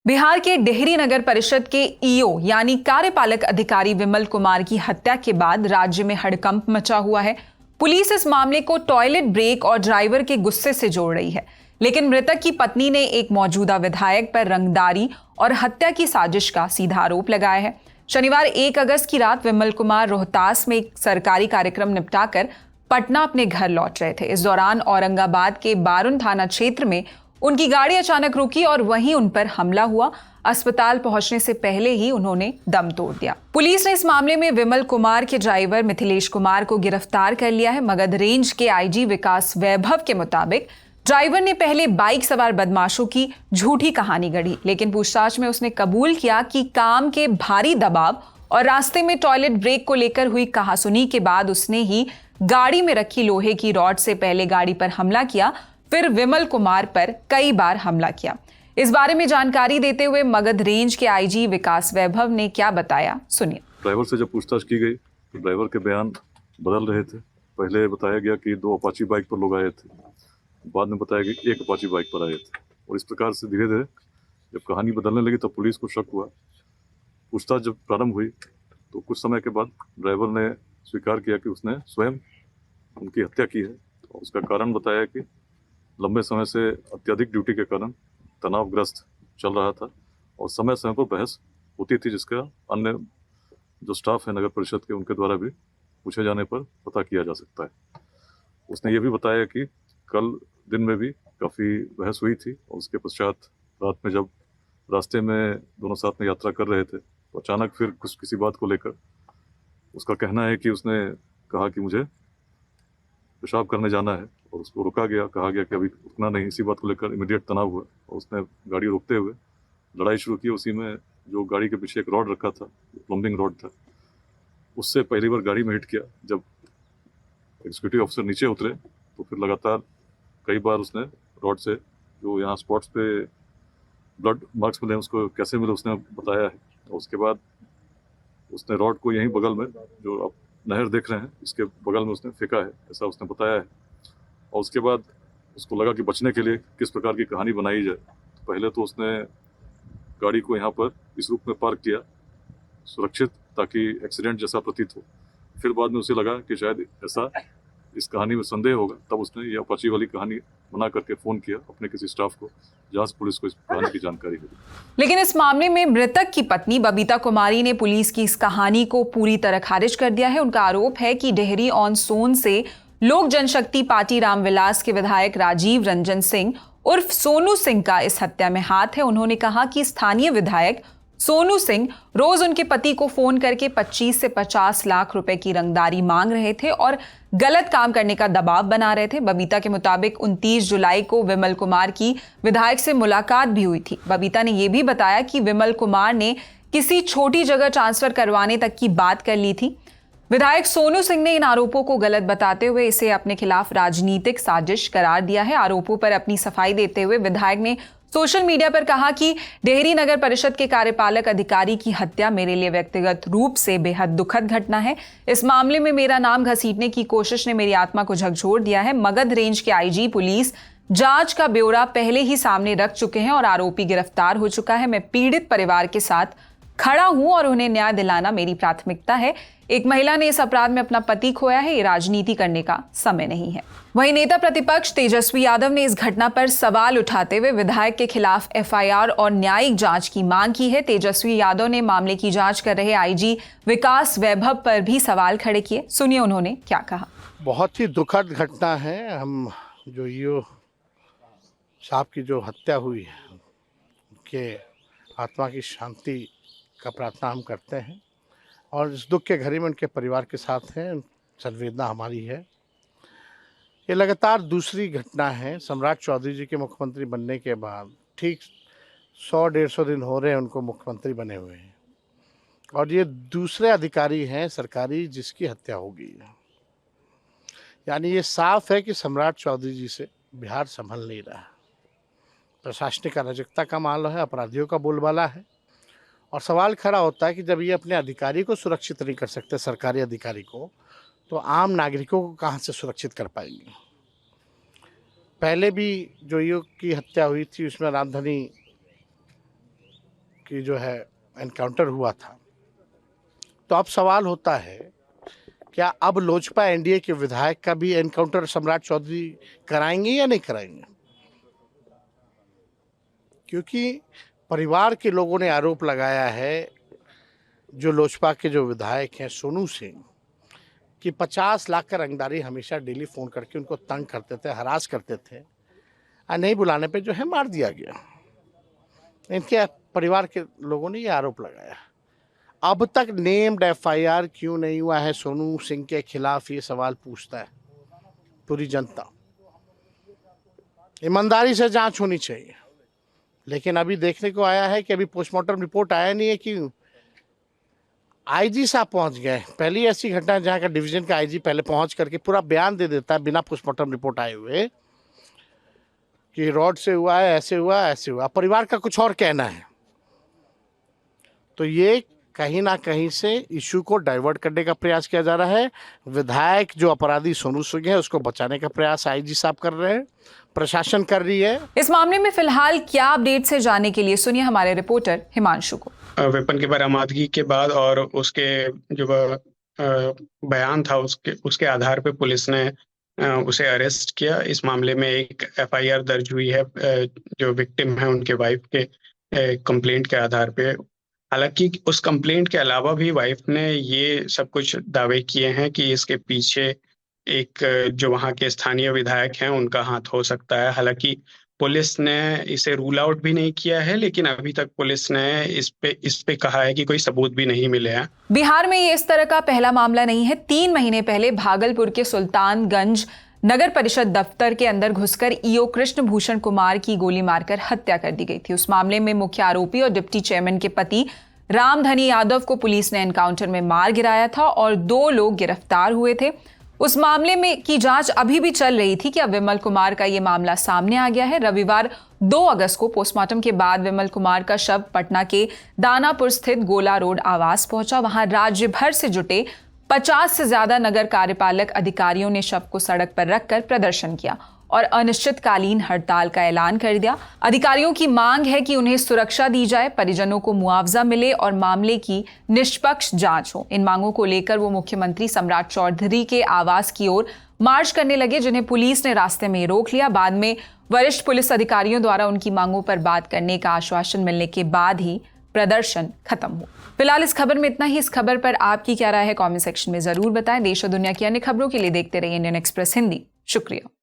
बिहार के डेहरी नगर परिषद के ईओ यानी कार्यपालक अधिकारी विमल कुमार की हत्या के बाद राज्य में हड़कंप मचा हुआ है। पुलिस इस मामले को टॉयलेट ब्रेक और ड्राइवर के गुस्से से जोड़ रही है, लेकिन मृतक की पत्नी ने एक मौजूदा विधायक पर रंगदारी और हत्या की साजिश का सीधा आरोप लगाया है। शनिवार 1 अगस्त की रात विमल कुमार रोहतास में एक सरकारी कार्यक्रम निपटाकर पटना अपने घर लौट रहे थे। इस दौरान औरंगाबाद के बारुन थाना क्षेत्र में उनकी गाड़ी अचानक रुकी और वहीं उन पर हमला हुआ। अस्पताल पहुंचने से पहले ही उन्होंने दम तोड़ दिया। पुलिस ने इस मामले में विमल कुमार के ड्राइवर मिथिलेश कुमार को गिरफ्तार कर लिया है। मगध रेंज के आईजी विकास वैभव के मुताबिक ड्राइवर ने पहले बाइक सवार बदमाशों की झूठी कहानी गढ़ी, लेकिन पूछताछ में उसने कबूल किया कि काम के भारी दबाव और रास्ते में टॉयलेट ब्रेक को लेकर हुई कहासुनी के बाद उसने ही गाड़ी में रखी लोहे की रॉड से पहले गाड़ी पर हमला किया, फिर विमल कुमार पर कई बार हमला किया। इस बारे में जानकारी देते हुए मगध रेंज के आईजी विकास वैभव ने क्या बताया, सुनिए। ड्राइवर से जब पूछताछ की गई तो ड्राइवर के बयान बदल रहे थे। पहले बताया गया कि 2 अपाची बाइक पर लोग आए थे, बाद में बताया गया कि 1 अपाची बाइक पर आए थे, और इस प्रकार से धीरे धीरे जब कहानी बदलने लगी तो पुलिस को शक हुआ। पूछताछ जब प्रारंभ हुई तो कुछ समय के बाद ड्राइवर ने स्वीकार किया कि उसने स्वयं उनकी हत्या की है। और उसका कारण बताया कि लंबे समय से अत्यधिक ड्यूटी के कारण तनावग्रस्त चल रहा था और समय समय पर बहस होती थी, जिसका अन्य जो स्टाफ है नगर परिषद के उनके द्वारा भी पूछे जाने पर पता किया जा सकता है। उसने ये भी बताया कि कल दिन में भी काफ़ी बहस हुई थी और उसके पश्चात रात में जब रास्ते में दोनों साथ में यात्रा कर रहे थे तो अचानक फिर किसी बात को लेकर उसका कहना है कि उसने कहा कि मुझे पेशाब करने जाना है और उसको रोका गया, कहा गया कि अभी रुकना नहीं। इसी बात को लेकर इमीडिएट तनाव हुआ और उसने गाड़ी रोकते हुए लड़ाई शुरू की। उसी में जो गाड़ी के पीछे एक रॉड रखा था, प्लम्बिंग रॉड था, उससे पहली बार गाड़ी में हिट किया। जब एग्जीक्यूटिव ऑफिसर नीचे उतरे तो फिर लगातार कई बार उसने रॉड से, जो यहाँ स्पॉट्स पे ब्लड मार्क्स मिले उसको कैसे मिले उसने बताया है। और उसके बाद उसने रॉड को यहीं बगल में, जो आप नहर देख रहे हैं, इसके बगल में उसने फेंका है, ऐसा उसने बताया है। और उसके बाद उसको लगा कि बचने के लिए किस प्रकार की कहानी बनाई जाए। तो पहले तो उसने गाड़ी को यहाँ पर इस रूप में पार्क किया सुरक्षित, ताकि एक्सीडेंट जैसा प्रतीत हो। फिर बाद में उसे लगा कि शायद ऐसा इस कहानी में संदेह होगा, तब उसने ये अपाची वाली कहानी बना करके फ़ोन किया अपने किसी स्टाफ को, जहाँ पुलिस को इस कहानी की जानकारी मिली। लेकिन इस मामले में मृतक की पत्नी बबीता कुमारी ने पुलिस की इस कहानी को पूरी तरह खारिज कर दिया है। उनका आरोप है कि डेहरी ऑन सोन से लोक जनशक्ति पार्टी रामविलास के विधायक राजीव रंजन सिंह उर्फ सोनू सिंह का इस हत्या में हाथ है। उन्होंने कहा कि स्थानीय विधायक सोनू सिंह रोज उनके पति को फोन करके 25 से 50 लाख रुपए की रंगदारी मांग रहे थे और गलत काम करने का दबाव बना रहे थे। बबीता के मुताबिक 29 जुलाई को विमल कुमार की विधायक से मुलाकात भी हुई थी। बबीता ने यह भी बताया कि विमल कुमार ने किसी छोटी जगह ट्रांसफर करवाने तक की बात कर ली थी। विधायक सोनू सिंह ने इन आरोपों को गलत बताते हुए इसे अपने खिलाफ राजनीतिक साजिश करार दिया है। आरोपों पर अपनी सफाई देते हुए विधायक ने सोशल मीडिया पर कहा कि डेहरी नगर परिषद के कार्यपालक अधिकारी की हत्या मेरे लिए व्यक्तिगत रूप से बेहद दुखद घटना है। इस मामले में मेरा नाम घसीटने की कोशिश ने मेरी आत्मा को झकझोर दिया है। मगध रेंज के आईजी पुलिस जांच का ब्यौरा पहले ही सामने रख चुके हैं और आरोपी गिरफ्तार हो चुका है। मैं पीड़ित परिवार के साथ खड़ा हूं और उन्हें न्याय दिलाना मेरी प्राथमिकता है। एक महिला ने इस अपराध में अपना पति खोया है, ये राजनीति करने का समय नहीं है। वहीं नेता प्रतिपक्ष तेजस्वी यादव ने इस घटना पर सवाल उठाते हुए विधायक के खिलाफ एफआईआर और न्यायिक जांच की मांग की है। तेजस्वी यादव ने मामले की जांच कर रहे आईजी विकास वैभव पर भी सवाल खड़े किए। सुनिए उन्होंने क्या कहा। बहुत ही दुखद घटना है। हम जो ईओ साहब की जो हत्या हुई है, उनके आत्मा की शांति का प्रार्थना हम करते हैं और इस दुख के घड़ी में उनके परिवार के साथ हैं। संवेदना हमारी है। ये लगातार दूसरी घटना है। सम्राट चौधरी जी के मुख्यमंत्री बनने के बाद ठीक 100-150 दिन हो रहे हैं उनको मुख्यमंत्री बने हुए हैं, और ये दूसरे अधिकारी हैं सरकारी जिसकी हत्या हो गई है। यानी ये साफ है कि सम्राट चौधरी जी से बिहार संभल नहीं रहा है। प्रशासनिक अराजकता का मामला है, अपराधियों का बोलबाला है, और सवाल खड़ा होता है कि जब ये अपने अधिकारी को सुरक्षित नहीं कर सकते, सरकारी अधिकारी को, तो आम नागरिकों को कहाँ से सुरक्षित कर पाएंगे। पहले भी जो ईओ की हत्या हुई थी उसमें रामधनी की जो है एनकाउंटर हुआ था, तो अब सवाल होता है क्या अब लोजपा एनडीए के विधायक का भी एनकाउंटर सम्राट चौधरी कराएंगे या नहीं कराएंगे? क्योंकि परिवार के लोगों ने आरोप लगाया है, जो लोजपा के जो विधायक हैं सोनू सिंह, कि 50 लाख का रंगदारी हमेशा डेली फ़ोन करके उनको तंग करते थे, हरास करते थे, और नहीं बुलाने पे जो है मार दिया गया। इनके परिवार के लोगों ने ये आरोप लगाया। अब तक नेम्ड एफआईआर क्यों नहीं हुआ है सोनू सिंह के खिलाफ, ये सवाल पूछता है पूरी जनता। ईमानदारी से जांच होनी चाहिए, लेकिन अभी देखने को आया है कि अभी पोस्टमार्टम रिपोर्ट आया नहीं है कि आईजी साहब पहुंच गए। पहली ऐसी घटना जहां का डिवीजन का आईजी पहले पहुंच करके पूरा बयान दे देता है बिना पोस्टमार्टम रिपोर्ट आए हुए कि रॉड से हुआ है, ऐसे हुआ, ऐसे हुआ। परिवार का कुछ और कहना है। तो ये कहीं ना कहीं से इशू को डाइवर्ट करने का प्रयास किया जा रहा है। विधायक जो अपराधी सोनू सिंह है उसको बचाने का प्रयास आईजी साहब कर रहे हैं, प्रशासन कर रही है। इस मामले में फिलहाल क्या अपडेट्स है जानने के लिए सुनिए हमारे रिपोर्टर हिमांशु को। वेपन की बरामदगी के बाद और उसके जो बयान था उसके आधार पे पुलिस ने उसे अरेस्ट किया। इस मामले में एक एफआईआर दर्ज हुई है जो विक्टिम है उनके वाइफ के कंप्लेंट के आधार पे। हालांकि उस कंप्लेंट के अलावा भी वाइफ ने ये सब कुछ दावे किए हैं कि इसके पीछे एक जो वहाँ के स्थानीय विधायक हैं उनका हाथ हो सकता है। हालांकि पुलिस ने इसे रूल आउट भी नहीं किया है, लेकिन अभी तक पुलिस ने इस पे कहा है कि कोई सबूत भी नहीं मिले हैं। बिहार में ये इस तरह का पहला मामला नहीं है। 3 महीने पहले भागलपुर के सुल्तानगंज नगर परिषद दफ्तर के अंदर घुसकर ईओ कृष्ण भूषण कुमार की गोली मारकर हत्या कर दी गई थी। उस मामले में मुख्य आरोपी और डिप्टी चेयरमैन के पति रामधनी यादव को पुलिस ने एनकाउंटर में मार गिराया था और 2 लोग गिरफ्तार हुए थे। उस मामले में की जांच अभी भी चल रही थी कि अब विमल कुमार का ये मामला सामने आ गया है। रविवार 2 अगस्त को पोस्टमार्टम के बाद विमल कुमार का शव पटना के दानापुर स्थित गोला रोड आवास पहुंचा। वहां राज्य भर से जुटे 50 से ज्यादा नगर कार्यपालक अधिकारियों ने शव को सड़क पर रखकर प्रदर्शन किया और अनिश्चितकालीन हड़ताल का ऐलान कर दिया। अधिकारियों की मांग है कि उन्हें सुरक्षा दी जाए, परिजनों को मुआवजा मिले और मामले की निष्पक्ष जांच हो। इन मांगों को लेकर वो मुख्यमंत्री सम्राट चौधरी के आवास की ओर मार्च करने लगे, जिन्हें पुलिस ने रास्ते में रोक लिया। बाद में वरिष्ठ पुलिस अधिकारियों द्वारा उनकी मांगों पर बात करने का आश्वासन मिलने के बाद ही प्रदर्शन खत्म हुआ। फिलहाल इस खबर में इतना ही। इस खबर पर आपकी क्या राय है कमेंट सेक्शन में जरूर बताएं। देश और दुनिया की अन्य खबरों के लिए देखते रहिए इंडियन एक्सप्रेस हिंदी। शुक्रिया।